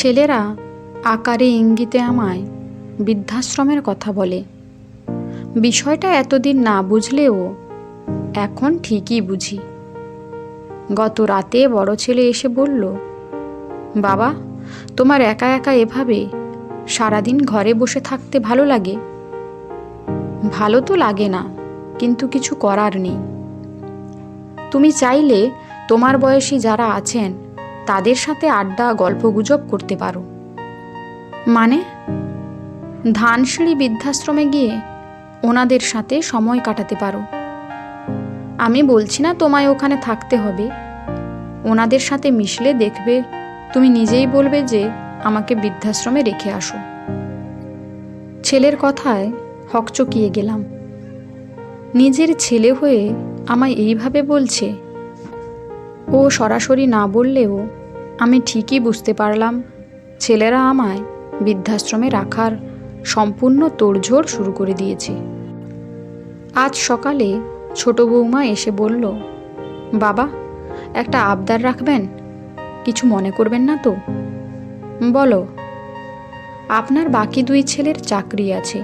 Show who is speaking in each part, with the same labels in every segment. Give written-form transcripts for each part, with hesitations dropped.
Speaker 1: ছেলেরা আকারে ইঙ্গিতে আমায় বৃদ্ধাশ্রমের কথা বলে। বিষয়টা এতদিন না বুঝলেও এখন ঠিকই বুঝি। গত রাতে বড় ছেলে এসে বলল, বাবা, তোমার একা একা এভাবে সারাদিন ঘরে বসে থাকতে ভালো লাগে? ভালো তো লাগে না, কিন্তু কিছু করার নেই। তুমি চাইলে তোমার বয়সী যারা আছেন তাদের সাথে আড্ডা গল্পগুজব করতে পারো। মানে? ধানসিঁড়ি বৃদ্ধাশ্রমে গিয়ে ওনাদের সাথে সময় কাটাতে পারো। আমি বলছি না তোমায় ওখানে থাকতে হবে। ওনাদের সাথে মিশলে দেখবে তুমি নিজেই বলবে যে আমাকে বৃদ্ধাশ্রমে রেখে আসো। ছেলের কথায় হকচকিয়ে গেলাম। নিজের ছেলে হয়ে আমায় এইভাবে বলছে। ও সরাসরি না বললেও আমি ঠিকই বুঝতে পারলাম ছেলেরা আমায় বৃদ্ধাশ্রমে রাখার সম্পূর্ণ তোড়জোড় শুরু করে দিয়েছে। আজ সকালে ছোট বৌমা এসে বলল, বাবা, একটা আবদার রাখবেন? কিছু মনে করবেন না তো? বলো। আপনার বাকি দুই ছেলের চাকরি আছে,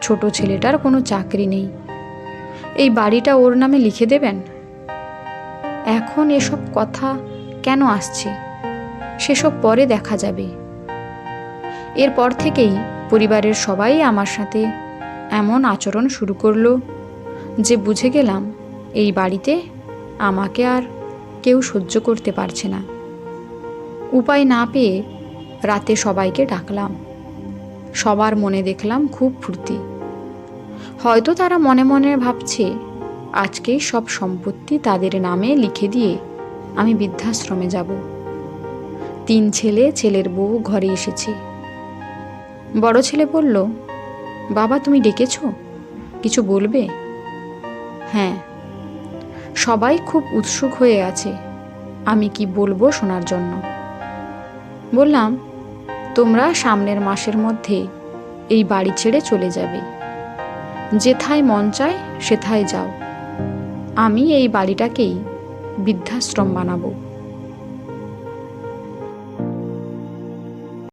Speaker 1: ছোট ছেলেটার কোনো চাকরি নেই। এই বাড়িটা ওর নামে লিখে দেবেন। এখন এসব কথা কেন আসছে সেসব পরে দেখা যাবে। এরপর থেকেই পরিবারের সবাই আমার সাথে এমন আচরণ শুরু করলো যে বুঝে গেলাম এই বাড়িতে আমাকে আর কেউ সহ্য করতে পারছে না। উপায় না পেয়ে রাতে সবাইকে ডাকলাম। সবার মনে দেখলাম খুব ফুর্তি। হয়তো তারা মনে মনে ভাবছে আজকেই সব সম্পত্তি তাদের নামে লিখে দিয়ে আমি বৃদ্ধাশ্রমে যাব। 3 ছেলে, ছেলের বউ ঘরে এসেছে। বড় ছেলে বলল, বাবা, তুমি ডেকেছ? কিছু বলবে? হ্যাঁ। সবাই খুব উৎসুক হয়ে আছে আমি কি বলবো শোনার জন্য। বললাম, তোমরা সামনের মাসের মধ্যে এই বাড়ি ছেড়ে চলে যাবে। যেথায় মন চায় সেথায় যাও। আমি এই বাড়িটাকেই বৃদ্ধাশ্রম বানাবো।